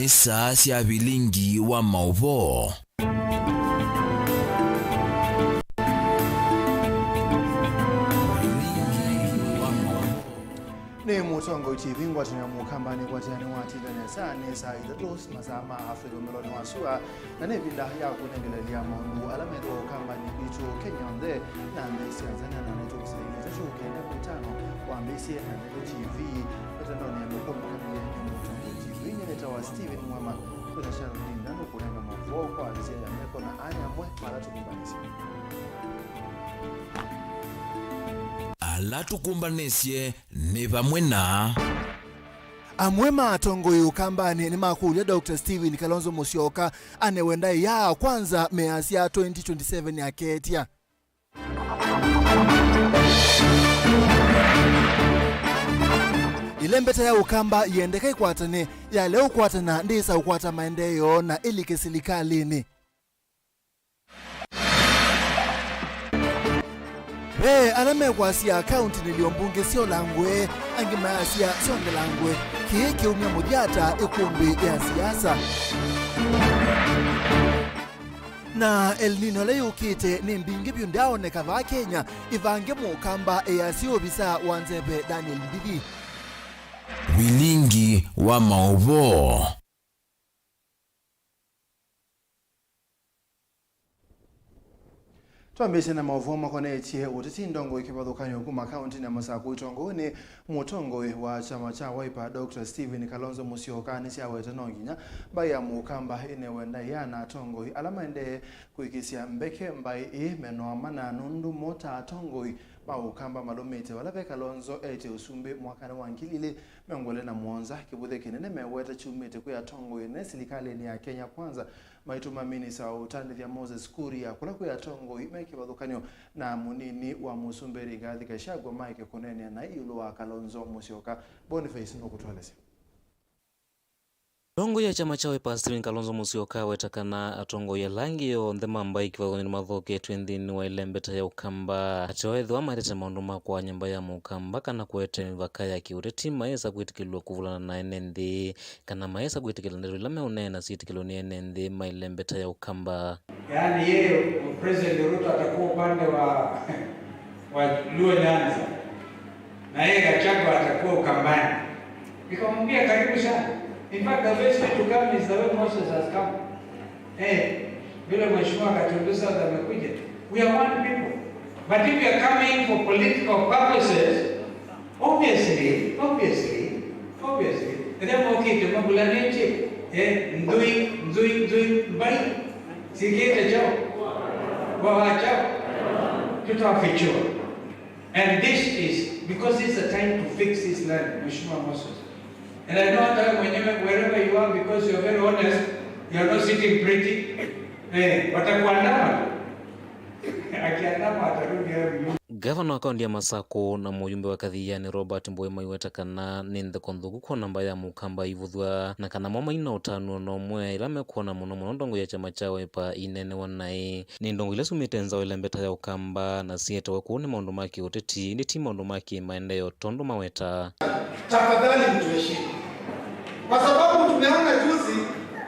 ni saa cia Vilingi wa Mauvoo. Ni mutongo chivingwa tunamukambani kwa jani wati dane saa idatos masama Afrika meloni wasua na nevinda ya kunengelea maundu alamero kambani bitu Kenya onde na mbesi Tanzania na neto kusaidia tashu Kenya mitano kwa mbesi na neto TV petano ni mkombo kamili ya mutongo TV nyeleta wa Steven MUEMA kuna shauri ndano kuna Mauvoo kwa alizia ya meko na anya mwe mara tukumbanisi ala tukumbanisye ni vamwe na MUEMA atongoye ukambani ni makulia Dr. Steven Kalonzo Musyoka anewenda ya kwanza measi ya 2027 ya ketia. Ilembeta ya ukamba yendeka ikwatane ya leo kwatana ndisa ukwata maendeleo na ilike silikalini. Alame kwa siya akaunti niliombunge sio langwe angimaya siya songe langwe kiki umia mujata ikumbi ya siasa na El Nino le ukite ni mbingi byundao nekava Kenya ivange mukamba siyo bisa wanzebe Daniel Mbidi Vilingi wa Mauvoo. Tuambishe na Mauvoo makone etie utiti ndongo ikibadukanyo kuma kaunti na masaku itongo ni mutongo wa chama cha Wiper Dr. Steven Kalonzo Musyoka ni cia wetano nginya baya mukamba ine wenda yana tongo alama ende kuikisia mbeke mbai meno mana nundu mota tongo ba ukamba malomete wala be Kalonzo ete usumbe mwaka wa ngilile mengole na muonza kibuthe kinene meweta chumete kwa tongo ne serikali ni ya Kenya kwanza maituma minisa utandi vya Moses Kuria kula kwa tongo imeke badukanyo na munini wa Musumberi Gathi Gachagua Mike Kunene na ilu wa Kalonzo Musyoka Boniface nokutwalese Tongo ya chama cha Wiper Steven Kalonzo Musyoka wetakana atongo ya langi yo ndema mbai kivathoni mathoke twendini wa ilembeta ya ukamba atewethu amarete maundu makwa nyamba ya mukamba kana kwete mivaka ya kiureti maesa kwitikilwa kuvulana na enenthi kana maesa kwitikilwa nderu ila meunena siitikilwa ni enenthi mailembeta ya ukamba. Yani yeye President Ruto atakuwa upande wa Luo Nyanza na yeye Gachagua atakuwa ukambani. Nikamwambia karibu sana. In fact, the best way to come is the way Moses has come. Vile mheshimiwa katuuliza amekuja. We are one people. But if you are coming for political purposes, obviously, ndio mkito mabulaneche, ndui bai. Sikete chao. Chao. Tutafichua. And this is because it's a time to fix this land, Mheshimiwa Moses. And I know that wherever you are, because you are very honest, you are not sitting pretty. Watakuandama. Akiandama atarudi hapo. Governor akaunti ya Masako na muyumbe wa kathiani Robert Mboima iwetakana ninthe konthuku kwa namba ya mukamba ivuthwa na kana mama ina utanu no mwe ila mekuona muno ndongo ya chama cha Wiper inene wanai ni ndongo ile sumite nzao ilembeta ya ukamba na sieta wakuone maundu maki uteti ni timu maundu maki maendeleo tondo maweta. Tafadhali mtuheshimu. Kwa sababu tumeona juzi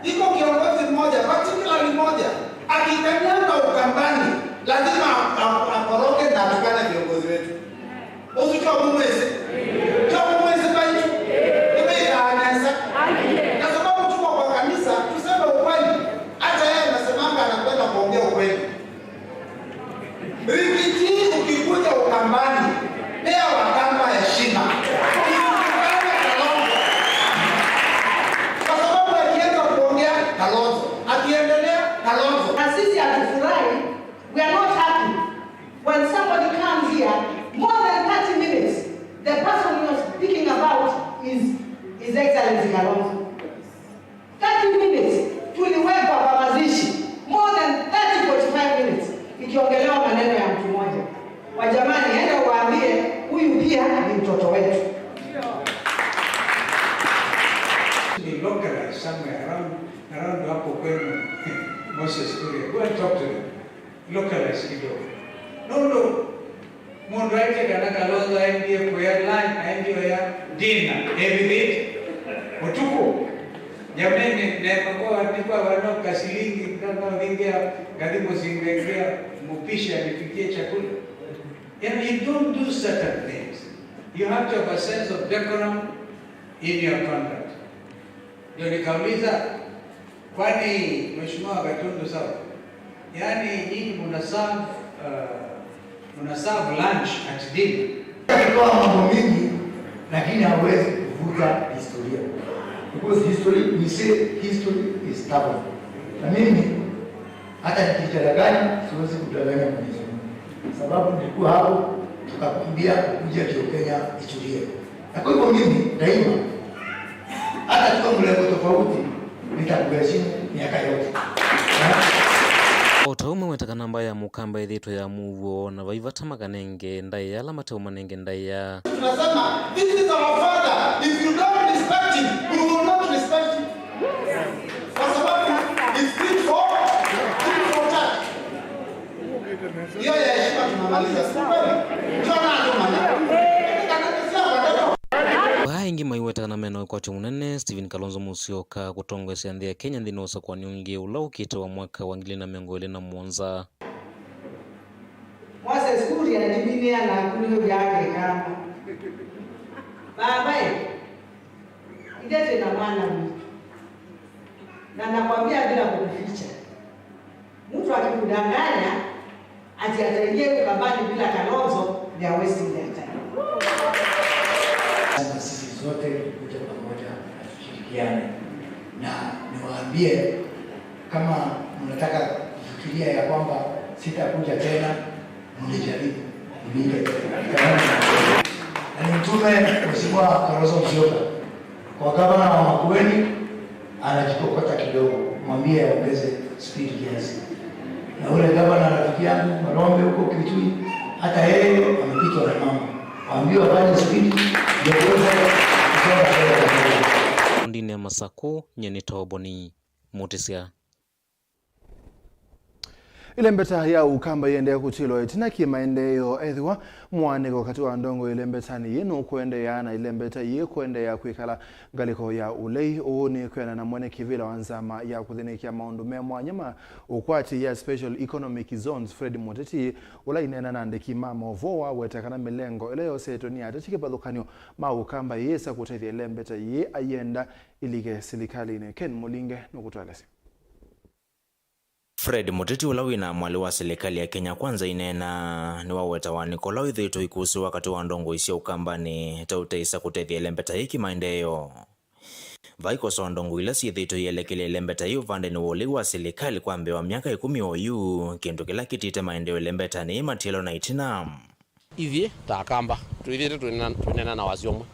iko kiongozi mmoja particularly mmoja akikanyanga ukambani lazima aporoke na atukane viongozi wetu. Usitoa mwezi. Toa mwezi baitu. Nimea anaweza. Kwa sababu tuko kwa kanisa tuseme ukweli. Hata yeye anasemanga anakwenda kuongea ukweli. Rikiti ukikuja ukambani leo wakamba heshima. Kwa sababu akienda kuongea Kalonzo, akiendelea Kalonzo. Na sisi hatufurahi. We are not happy when somebody comes here more than 30 minutes. The person we are speaking about is His Excellency Kalonzo. 30 minutes tuliwekwa kwa mazishi more than 30-45 minutes ikiongelewa maneno ya mtu mmoja. Wajamani, enda waambie huyu pia ni mtoto wetu. Be localized somewhere around hapo kwenu Moses Kuria. Go and talk to them. Localized kidogo. No. Mundu aite kana Kalonzo aendie kwa lunch, aendie ya dinner, everything. Utuko. Jamani atipa wanoka shilingi kama wingia karibu singengea mupisha nifikie chakula. You don't do certain things. You have to have a sense of decorum in your conduct. Ndio nikauliza, kwani Mheshimiwa Gatundu sawa? Yaani nyinyi mnaserve lunch at dinner. Kwa mambo mingi lakini hawezi kuvuta historia. Because history, we say history is stubborn. Na mimi hata nikitadanganya siwezi kudanganya Mwenyezi Mungu. Sababu nilikuwa hapo tukakuambia kuja Kenya historia. Na kwa hivyo mimi daima hata tukiwa mlengo tofauti nitakuheshimu miaka yote. Otaume wetakana mbaya mukamba ithito ya Mauvoo na vaivata makanenge ndai ya lamate umanenge ndai ya tunasema this is our father, if you don't respect him we will not respect him. Kwa sababu it's fit for that. Hiyo ya heshima tunamaliza sasa. Baingi maiwetakana meno kwa munene Stephen Kalonzo Musyoka kutongwesya nthi ya Kenya nthini usa kwa niungi ula ukite wa mwaka wa 2027. Mwase skuli ya jiminia na kulio vyake kama baba idete na mwana mtu na nakwambia bila kukuficha, mtu akikudanganya ati ataingia ukabani bila Kalonzo ni wasting their time. Sisi zote kuja pamoja tushirikiane na niwaambie kama mnataka kufikiria ya kwamba sitakuja tena, mnijaribu mnipe tena. Na nimtume Mheshimiwa Kalonzo Musyoka kwa gavana wa Makueni, anajikokota kidogo, mwambie aongeze speed kiasi. Na ule gavana rafiki yangu Marombe huko Kitui, hata yeye amepitwa na mama, waambiwa bali speed ndio kuweza kusonga mbele. Ndine Masako nyeni Toboni Mutisia. Ile mbeta ya ukamba yende kutilo etina kimaendeleo ethiwa mwaneko wakati wa ndongo ile mbetani yenu kuende yana ile mbeta ye kuende ya kuikala ngaliko ya ulei uoni kwena na mwene kivila wanzama ya kuthinikia maundu mwanyama ukwati ya special economic zones Fred Moteti ula inena nandiki Mauvoo wetakana milengo ile yose etonia atachike badhukanyo ukamba yesa kutethia ile mbeta ye ayenda ilige silikali ine Ken Mulinge nukutwalesi. Fred Moteti ulawina mwali wa serikali ya Kenya kwanza inena ni waweta wa Nikolao ithito ikusi wakati wa ndongo isi ukambani tautaisa kutethia lembeta hiki maendeleo. Vaiko so ndongo ila si ithito yelekele lembeta hiyo vande ni woli wa serikali kwa mbe wa miaka 10 oyu kintu kila kitite maendeleo lembeta ni matilo na itina. Ivi ta akamba tuithite tunena na wasiomwe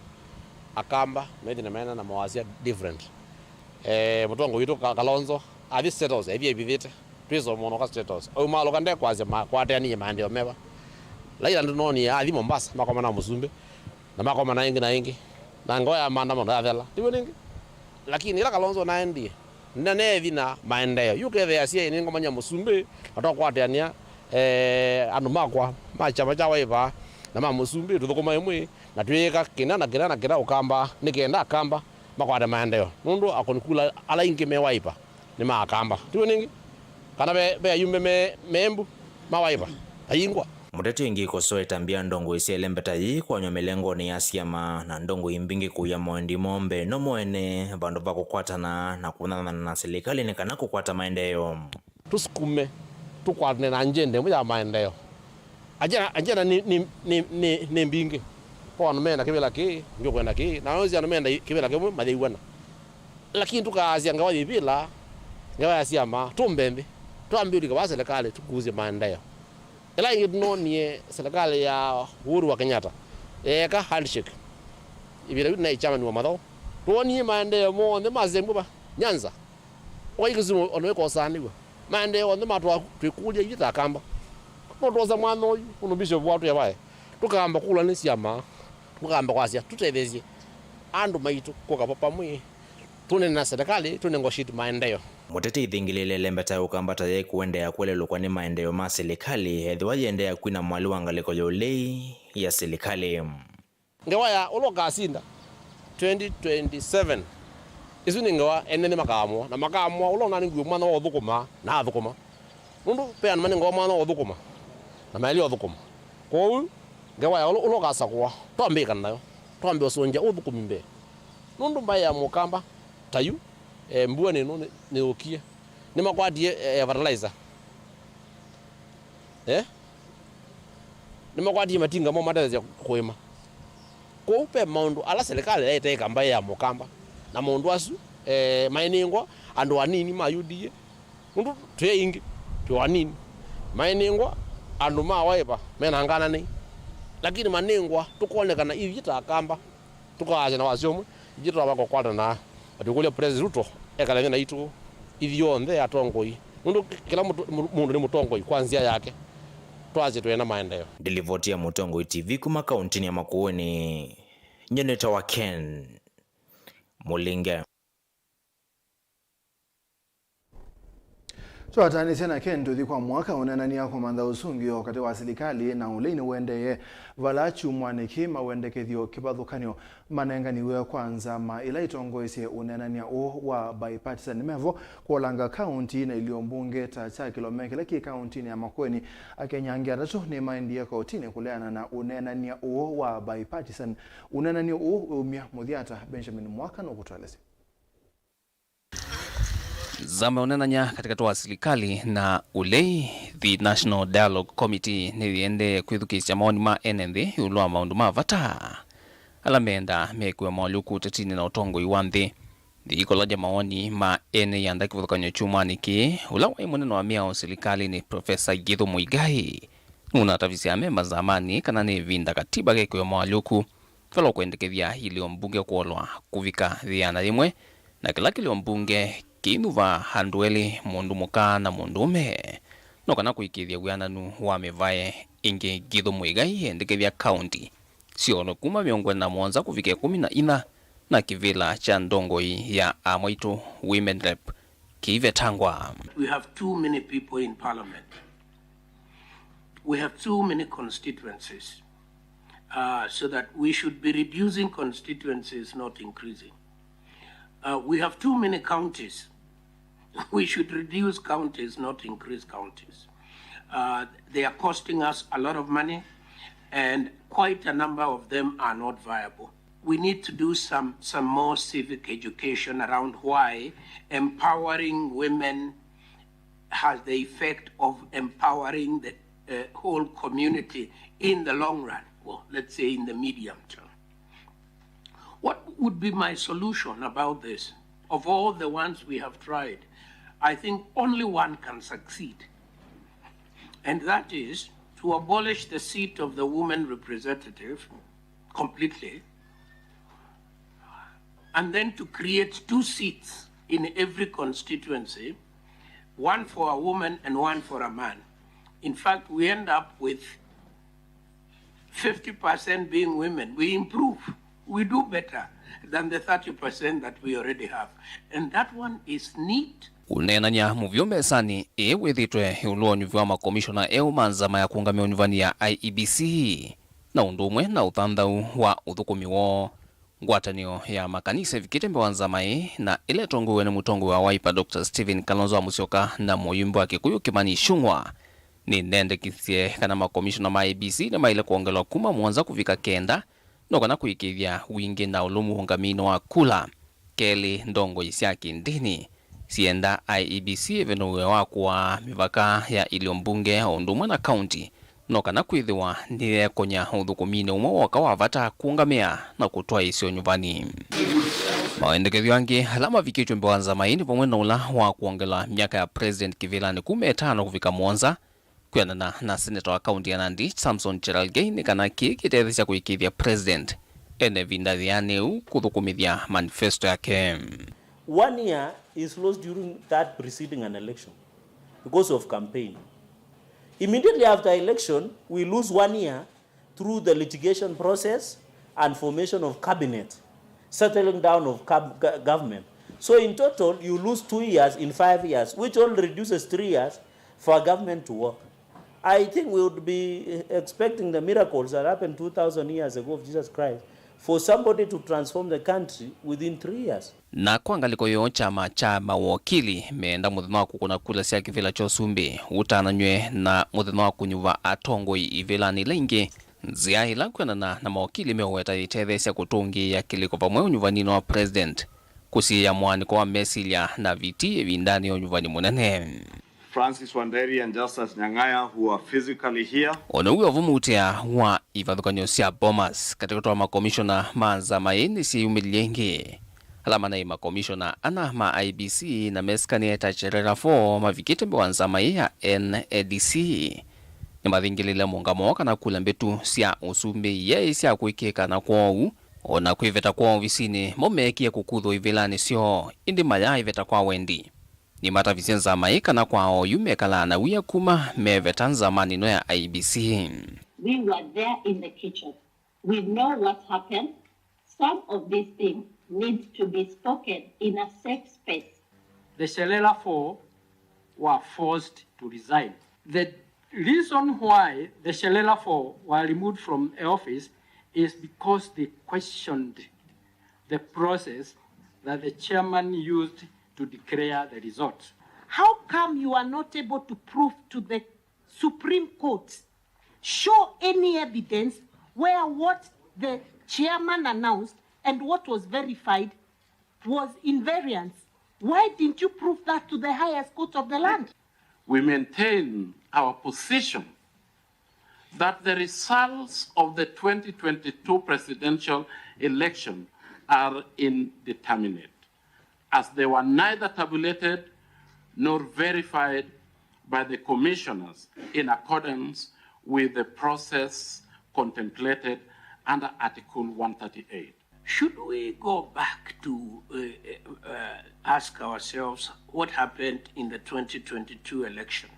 akamba methi na mena na mawazia different. Mutongo witu Kalonzo athi settles evi bivite piso mono ka status o malo kande kwaze makwate ani mande omeba laila ndinoni athi Mombasa makoma na Musumbe na makoma na ingi na ngoya manda mo ndathela tiwe ningi lakini ila Kalonzo na ndi nene thina maendeleo yuke the asia ni ngoma nya Musumbe atakwate ania anu makwa machama cha waiva na Musumbe tuthukuma imwe na tweka kina ukamba nikenda akamba makwate maendeleo mundu akonikula ala ingi mewaipa ni makamba tiwe ningi kana be ayumbe membu mawaiva ayingwa. Muteti ingi kosoe tambia ndongo isi elembeta yi kwa nyomelengo ni asiama na ndongo imbingi kuya mwendi mombe no mwene bandu bako kukwatana na kunana na serikali ni kana kukwata maendeleo. Tusukume tukwatane na njende mja maendeleo ajana ni mbingi kwa numenda kibela ki ndio kwenda ki na wezi anumenda kibela ki madhiwana lakini tukaazia ngawaji bila ngawa asiama tumbembe tuambiwe kwa serikali tukuze maendeleo ila inginonie serikali ya Uhuru wa Kenyatta eka handshake ibira na chama ni wa madho tuoni maendeleo mo ne mazembu ba Nyanza oyikizimu onweko saniwa maendeleo ne matwa twikuja yita kamba notoza mwana oyu unubisho watu yabaye tukamba kula ni siama tukamba kwasia tutethezie andu maitu koka papa mwi tune na serikali tune ngoshit maendeleo. Muteti ithingilile lembeta ukambata ye kuende ya kwelelo kwa ni maendeleo ma serikali edhiwaje ende ya kuina mwali wangaliko yolei ya serikali ngewaya uloka asinda 2027 isu ningawa enene makamwa na makamwa ulo nani ngwe mwana othukuma na athukuma nundu pe an mani ngwa mwana othukuma na mali othukuma ko ngawa ulo gasakwa tombe kan nayo tombe osonja othukumi mbe nundu mbaya mukamba tayu mbua neno ne okie ni makwadie fertilizer ni makwadie matinga mo madeza kwema ko upe maundu ala serikali lete kamba ya mukamba na mundu asu mainingwa andu anini mayudie mundu twe ingi twe anini mainingwa andu mawaipa mena ngana ni lakini maningwa tukonekana ivita kamba tukaje na waziomwe ijito abako kwata na atukulia president Ruto ekala na itu ithionthe atongoi mundu kila mundu ni mutongoi kwanzia yake twaje twena maendeleo. Ndilivotia Mutongoi TV kuma kaunti ya Makueni. Nyeneta wa Ken Mulinge. So atani sena kendo di kwa mwaka unanania kwa manda usungi wakati wa serikali na uleni wende valachu mwaniki mawende kethio kibadhukanyo manenga niwe kwanza ma ila itongoise unanania wa bipartisan mevo kwa langa county na iliyombunge tacha kilomeke laki county ya Makueni akenyangia rato ni maindia kwa utini kuleana na unanania wa bipartisan unanania umia mudhiata Benjamin Mwaka na kutualezi zameonananya katika toa serikali na ulei the National Dialogue Committee niliende kwithukisya maoni ma NND ulwa maundu ma vata alamenda mekwe maluku tatini na utongo iwanthi ikolaja maoni ma ene yanda kivuthukanyo chumaniki ulawa imuneno wa miao serikali ni Profesa Githu Muigai unatavisia mema zamani kana ni vinda katiba kekwe maluku falo kuendekethia hili mbunge kuolwa kuvika dhiana limwe na kila kili mbunge kinuva handweli mundu muka na mundu ume no kana kuikithia wiananu wa mevae ingi Githu Muigai endekethia county siono kuma miongwe na mwanza kuvike 14 na kivila cha ndongoi ya Amaitu Women Rep kive tangwa. We have too many people in parliament. We have too many constituencies, so that we should be reducing constituencies, not increasing. We have too many counties. We should reduce counties, not increase counties. They are costing us a lot of money, and quite a number of them are not viable. We need to do some more civic education around why empowering women has the effect of empowering the whole community in the long run, well, let's say in the medium term. What would be my solution about this? Of all the ones we have tried, I think only one can succeed. And that is to abolish the seat of the woman representative completely, and then to create 2 seats in every constituency, one for a woman and one for a man. In fact, we end up with 50% being women. We improve. We do better than the 30% that we already have. And that one is neat. Unenanya muvyombe sani withitwe ulonyu vya makomishona manzama ya kuungamia univani ya IEBC na undumwe na uthandau wa uthukumi wo ngwatanio ya makanisa vikitembe wanzamai na ile tongowe ni mutongo wa Wiper Dr. Stephen Kalonzo wa Musyoka na muyumbo wa Kikuyu Kimani Ichung'wa ni nende kithie kana makomishona ma IEBC na maile kuongelwa kuma mwanza kuvika kenda no kana kuikithia wingi na ulumu hungamino wa kula keli ndongo isiaki ndini sienda IEBC evenuwe wakwa mivaka ya iliyombunge ondumwa na county no kana kwithiwa ni konya uthukumine umwe wakawa vata kuungamia na kutoa isio nyumbani. Maendekethio yangi alama vikichwe mbewanza maini pomwe na ula wa kuongela miaka ya President Kivilani 15 kuvika Mwanza kuyanana na Senator wa county ya Nandi Samson Cherargei ni kana kikitethesha kuikithia President ene vindadhiane kuthukumithia manifesto yake. 1 year is lost during that preceding an election because of campaign. Immediately after election, we lose 1 year through the litigation process and formation of cabinet, settling down of government. So in total, you lose 2 years in 5 years, which only reduces 3 years for government to work. I think we would be expecting the miracles that happened 2,000 years ago of Jesus Christ for somebody to transform the country within 3 years. Na kwangaliko yo chama cha mawakili meenda muthino wa kukuna kula sia kivila cho sumbi utananywe na muthino wa kunyuva atongoi ivilani lengi nzia ila kwenana na mawakili meweta itethesya kutungi ya kiliko pamwe unyuvanino wa president kusi ya mwaniko wa mesilia na viti vindani ya unyuvani munene. Francis Wanderi and Justice Nyang'aya, who are physically here. Ono uwe vumutia wa ivadhukanyo sia Bomas katika kutoa makomishona maza maini si umiliengi. Alama na ima komishona ana ma IBC na meskani etacherera 4 mavikite mbewanza mai ya NADC. Ni mathingilile mungamoka na kula mbetu sia usumbi ye sia kuikeka na kwau. Ona kuiveta kwa visini momekia kukudho ivilani sio indi maya iveta kwa wendi. Ni mata visenza maika na kwao yumekala na uya kuma mevetanza manino ya IBC. We were there in the kitchen. We know what happened. Some of these things need to be spoken in a safe space. The Shelela 4 were forced to resign. The reason why the Shelela 4 were removed from office is because they questioned the process that the chairman used to declare the results. How come you are not able to prove to the Supreme Court, show any evidence where what the chairman announced and what was verified was invariance? Why didn't you prove that to the highest court of the land? We maintain our position that the results of the 2022 presidential election are indeterminate, as they were neither tabulated nor verified by the commissioners in accordance with the process contemplated under Article 138. Should we go back to ask ourselves what happened in the 2022 election?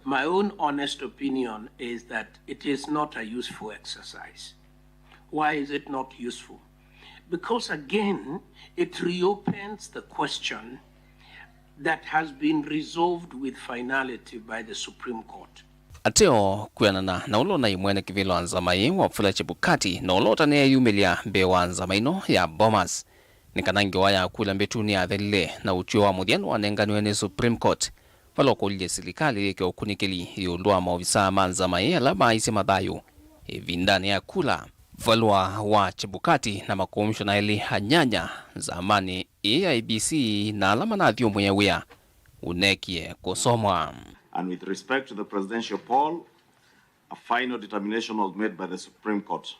My own honest opinion is that it is not a useful exercise. Why is it not useful? Because again, it reopens the question that has been resolved with finality by the Supreme Court. Ateo kuyanana na ulona imwene kivilo anzamai wafula chibukati na ulota ne yumelia bewa anzamaino ya Bomas. Nikanangi waya kula mbetuni ya dhelile na uchio wa mudianu wanenganiwene Supreme Court. Faloko ulie silikali ke ukunikili yulua maofisa manzamai alaba isi madhayo. Vindani ya kula. Valua wa chibukati na makomishona ili hanyanya zamani IBC na alama na adhiyo mwenyewea unekie kusomwa. And with respect to the presidential poll, a final determination was made by the Supreme Court.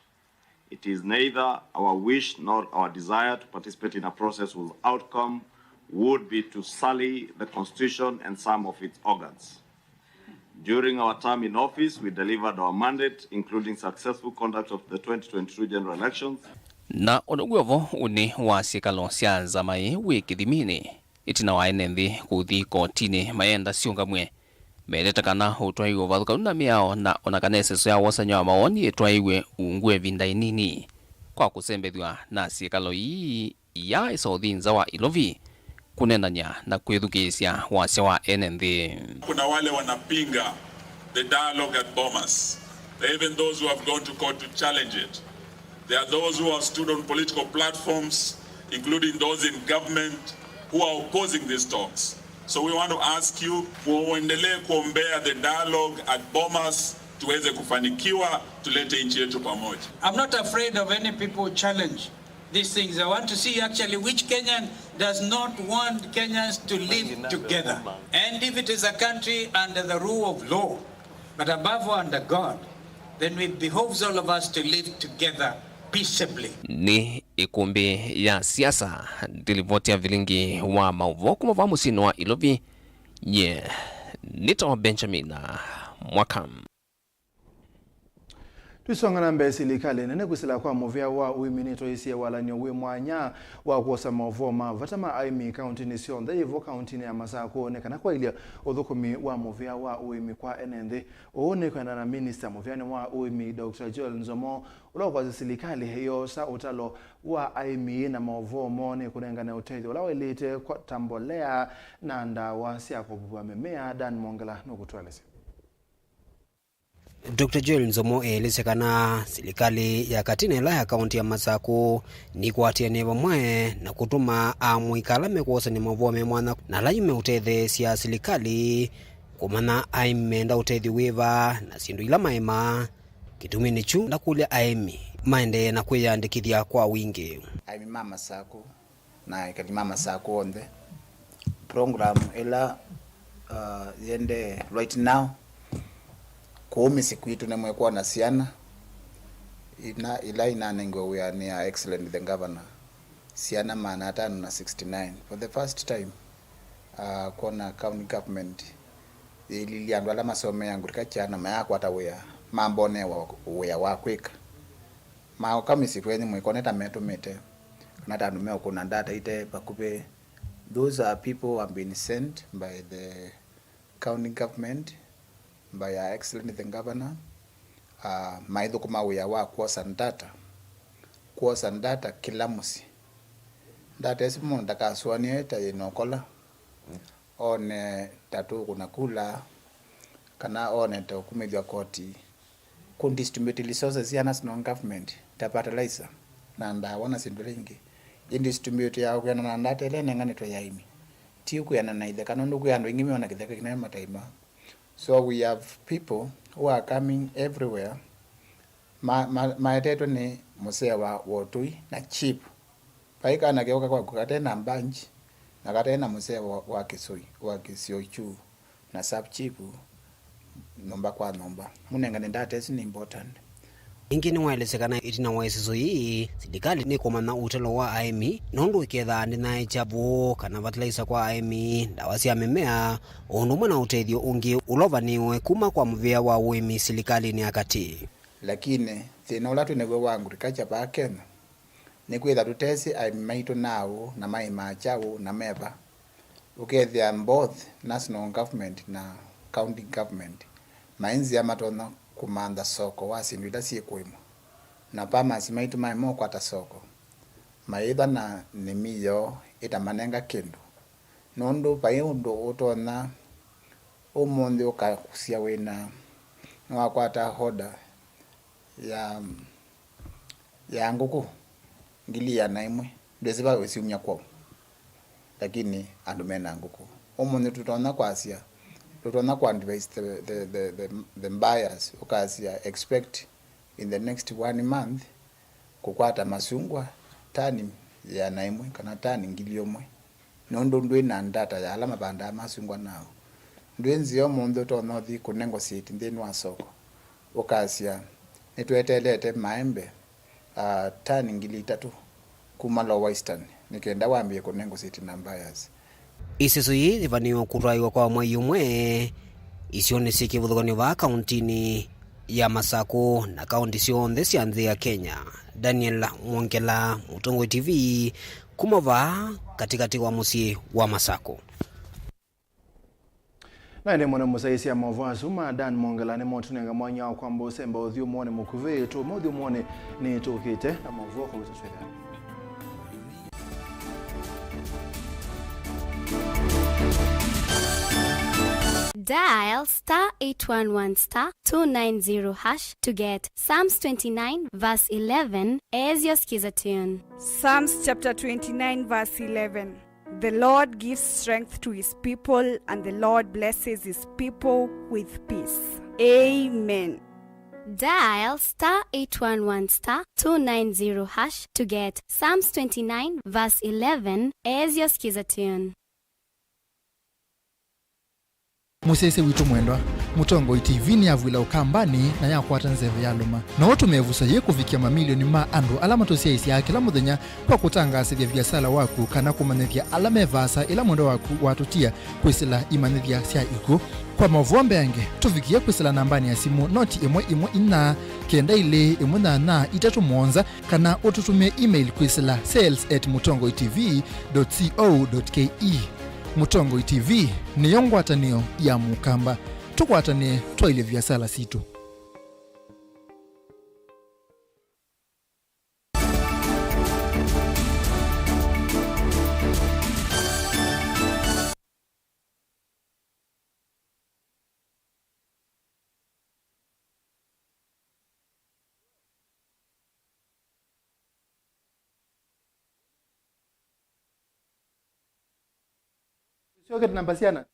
It is neither our wish nor our desire to participate in a process whose outcome would be to sully the Constitution and some of its organs. During our term in office, we delivered our mandate, including successful conduct of the 2022 general elections. Na onoguovo uni wa sikalo sia zamai wiki dhimini. Itina wa enendi kuthi kotini maenda siunga mwe. Meleta kana utwaiwe vathuka na miao na onakanese soya wasanyo wa maoni etwaiwe ungue vindainini. Kwa kusembethwa na sikalo hii ya isodhinza wa ilovi. Kunenanya na kuedukisya wasya wa NND. Kuna wale wanapinga the dialogue at Bomas. There are even those who have gone to court to challenge it. There are those who have stood on political platforms, including those in government, who are opposing these talks. So we want to ask you, muendelee kuombea the dialogue at Bomas tuweze kufanikiwa, tulete nchi yetu pamoja. I'm not afraid of any people challenge these things. I want to see actually which Kenyan does not want Kenyans to live together. And if it is a country under the rule of law, but above all under God, then it behoves all of us to live together peaceably. Ni ikumbi ya siasa dilivotia Vilingi wa Mauvoo kumava musino wa ilovi nita wa Benjamin Mwakam. Tuisongana mbe silikali nene kusila kwa movia wa uiminito isi ya wala nyo mwanya wa kuosa Mauvoo vatama aimi county ni sion hivo county ni ya masako nekana kwa ilia odhukumi wa movia wa uimi kwa enende oone kwa na minister movia ni wa uimi Dr. Joel Nzomo ulo kwa silikali hiyo sa utalo wa aimi na Mauvoo mone kunenga na utezi ulawa ilite kwa tambolea na nda wasi ya kubuwa memea Dan Mongala nukutualesi. Dr. Joel Nzomo elisekana serikali ya katinela ya kaunti ya Masako ni kwatiania vamwe na kutuma amwikalame kuosania Mauvoo memwana na layume uthethe cia serikali kumana aimenda utethi wiva na sindu ila maima kitumini chu na kulia aimi maende na kwiyandikithia kwa wingi. Aimi mama Sako na ikati mama Sako onde program ila yende right now kuumi siku itu nemwe kwa na siana ila inanengwa we are near excellent the governor siana maana 5 na 69 for the first time kona county government iliandwa la masome yangu kachana mayako hata wea mambone wea wakwika mao kama siku yenye mwikoneta meto mete na tandu meo kuna data ite pakupe. Those are people who have been sent by the county government, by our excellent the governor. Maitho kuma wea wa kuosa data kila musi. Data esi monda kaswani eta inokola. One tatu kuna kula kana one to kumithwa koti. Kundistribute resources yanas non government tapataliza na ndawana sindulingi. Indistribute ya kuyana na data ile nengane to yaimi. Tiu kuyana na ide kanondo kuyana ingimi wana kitheka kina mataima. So we have people who are coming everywhere. Maeteto ni musea wa wotui na chip. Paika na kioka kwa kukatena mbanji na katena musea wa kisoi, wa kisiochu na sub chipu nomba kwa nomba. Munengane data is important. Ingini waelesekana itina waisizo hii serikali ni kumana utelo wa aimi nondu iketha ndina ichabu kana fertilizer kwa aimi dawa cia mimea unumwe na uteithio ungi ulovaniwe kuma kwa muvia wa uimi serikali ni akati. Lakini thina ula twinegwe wa agriculture pa Kenya ni kwitha tutesi aimi maitu nao na mai machao na meva ukethia both national government na county government mainzi ya matona kumanda soko wasindu ila sikwemo na pamasi maitu maimo kwata soko maitha na nimiyo itamanenga kindu nondu paiundu utona umundi ukakusia wina no kwata hoda ya nguku ngilia na imwe ndesiba wesiumya kwao lakini andu mena nguku umundi tutona kwasia tutona kwa advise the buyers ukasia expect in the next 1 month kukwata masungwa tani ya naimwe kana tani ngiliomwe nondo ndwe na data ya alama banda masungwa nao ndwenzi yo mondo to no thi kunengo siti ndeni wa soko ukasia nitwetelete maembe tani ngili 3 kuma low western nikenda waambie kunengo siti na buyers. Isizo hii zivaniwa kuraiwa kwa mwai umwe isione sikivuthukanio va kauntini ya Masako na kaunti cionthe cia nthi ya Kenya. Daniel Mwongela, Mutongo TV, kumova katikati wa musi wa Masako. Na ndi mwana musaisi ya Mauvoo azuma Dan Mwongela ni motunenga mwanya kwa mbosemba uthiu mwone mukuve tu mothiu mwone ni tukite na Mauvoo kwa utafika. Dial *811*290# to get Psalms 29 verse 11 as your skiza tune. Psalms chapter 29 verse 11. The Lord gives strength to his people, and the Lord blesses his people with peace. Amen. Dial *811*290# to get Psalms 29 verse 11 as your skiza tune. Musese witu mwendwa Mutongo TV ni avwila ukambani na yakwata nzeve ya luma na watu mevusa ye kufikia mamilioni ma andu alama tosia isi ya kila muthenya kwa kutangasa vya biasala waku kana kumanethia alama evasa ila mwendo waku watutia kwisila imanethia sia iko kwa Mauvoo mbeange tufikia kwisila nambani ya simu noti imwe ina kenda ile imwe na itatu mwonza kana ututumia email kwisila sales@mutongotv.co.ke. Mutongo TV ni yongwatanio ya mukamba tukwatanie twaile vyasala situ. sio kitu nambasiana.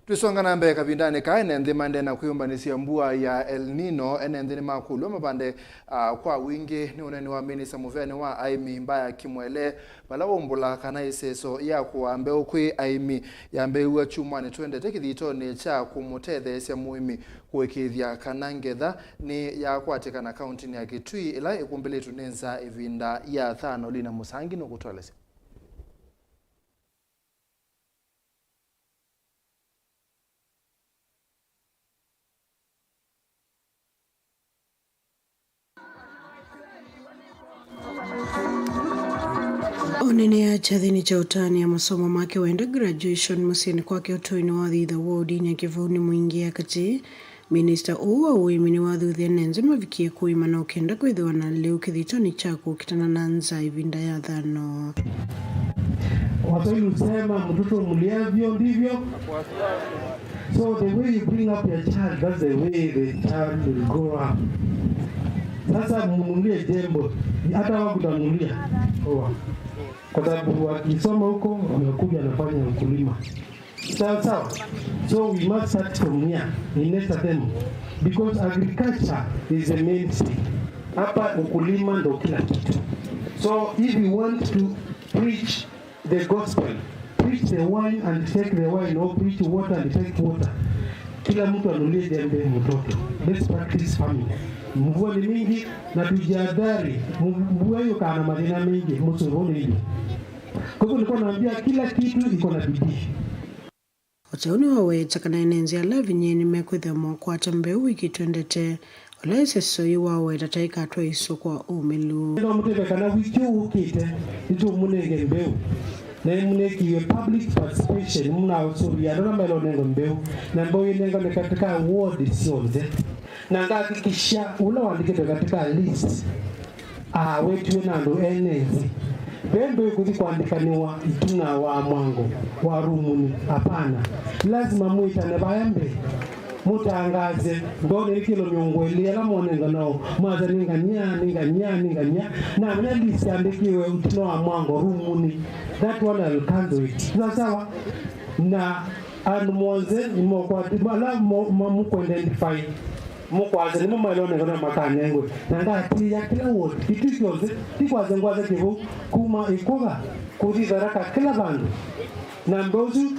Tusonga nambe kabindane ka enende mande na kuyumbanisia mbua ya El Nino enende ni makulu mabande kwa wingi ni uneni wa minisa muvene wa aimi mbaya kimwele balawo mbula kana iseso ya kuambe ukwi aimi yambe uwa chumani twende tekithito ni cha kumuthethe sia muimi kuwekithia kanangetha ni ya kwatika na kaunti ni ya Kitui ila ikumbeletu nenza evinda ya thano lina musangi no kutolese. Onene ya chathini cha utani ya masomo make wenda graduation musini kwake utoini wa thitha wodi ni kivuni mwingi ya kati Minister uwa uimini wa thuthia nenze mavikie kuima na ukenda kwithiwa na leo kithitoni chako kitana na nza ivinda ya thano. Waswahili husema mtoto mliavyo ndivyo. So the way you bring up your child, that's the way the child will grow up. Sasa mnunulie jembo, hata wakutanunulia. Kwa sababu wakisoma huko wamekuja nafanya ukulima. Sawa. So we must start from here in nurture them because agriculture is the mainstay. Hapa ukulima ndo kila kitu. So if we want to preach the gospel, preach the wine and take the wine, or preach water and take water. Kila mtu anulie jembe mtoto. Let's practice farming. Mvua ni mingi na tujihadhari. Mvua hiyo kana madina mingi, msivone hivi. Kwa hivyo nilikuwa naambia kila kitu iko na bidii. Otauni wawe chakana enenzi ala vinyeni mekwithia mwako atambe wiki twendete ola iseso iwawe tataika atwa iso kwa umilu. Ndio mtebe kana wiki ukite itu munenge mbeu. Na muneki public participation muna usuri ya nona melo nengo mbeu. Na mbeu yenengo ne katika ward sionze. Na ngakikisha ula wandike katika list. Wetu nando enenzi. Bembe kuzi kuandikaniwa ituna wa mwango wa rumuni hapana, lazima muitane bayambe mutangaze ndone kilo nyongweli ala monenga nao maza ninganya na mna list andikiwe utuna wa mwango rumuni, that one will cancel it. Sawa na anmonze imo kwa tibala mu identify mukwaze ni mumalone ngona makanya ngwe nangati ya kila wote kitu kyoze tikwaze ngwaze kivu kuma ikoga kuri zaraka kila bandu na mbozu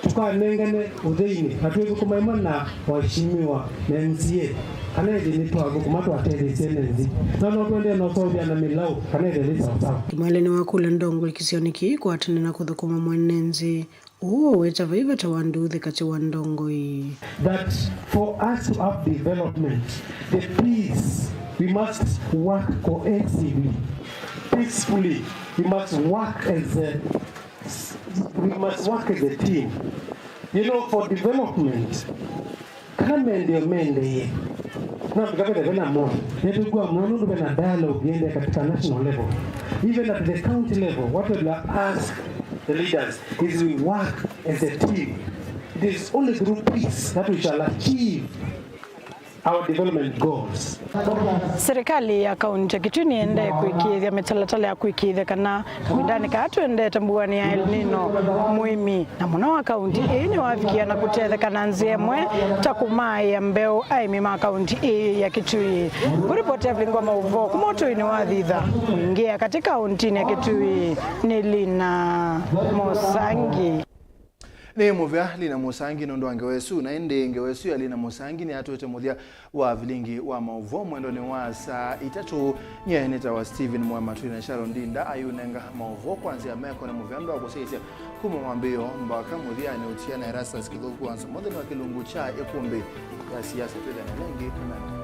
tukanengane udheini hatuwezi kumaimana waheshimiwa na MCA kanede ni twago kumatu atende senenzi na twende na saudi na milau kanede ni sawa mwele ni wakula ndongo ikisioniki kwa atene na kuthukuma mwenenzi uo weta vaiva tawanduthi kati wandongoi. That for us to have development, the peace, we must work cohesively, peacefully. We must work as a team. You know, for development, mende na tukapata vena more. Yetu kwa mwono vena dialogue yende katika national level. Even at the county level, what we ask the leaders is we work as a team. It is only through peace that we shall achieve our development goals. Serikali ya kaunti ya Kitui ende kuikithia mitalatala ya kuikithia kana kabindani ka twende tambuani ya El Nino muimi na mwana wa kaunti ni wafikia na kutethekana nziemwe takumai ya mbeu aimi ma kaunti ya Kitui. Kuripotia Vilingi Mauvoo kumoto ni wathitha kuingia katika kaunti ya Kitui ni Lina Musangi. Ni muvya Lina Musangi nondo angewesu na ende ngewesu ya Lina Musangi ni atuete muthia wa Vilingi wa Mauvoo mwendo ni wa saa 3 nyeneta wa Stephen MUEMA na Sharon Dinda ayunenga Mauvoo kwanzia meko na muvya ndo wakuseisya kumamwambio mbaka muthia ni utiana Erastus Kithuku wansu mwende ni wakilungu cha ekumbi ya siasa tueda na lengi kumenda.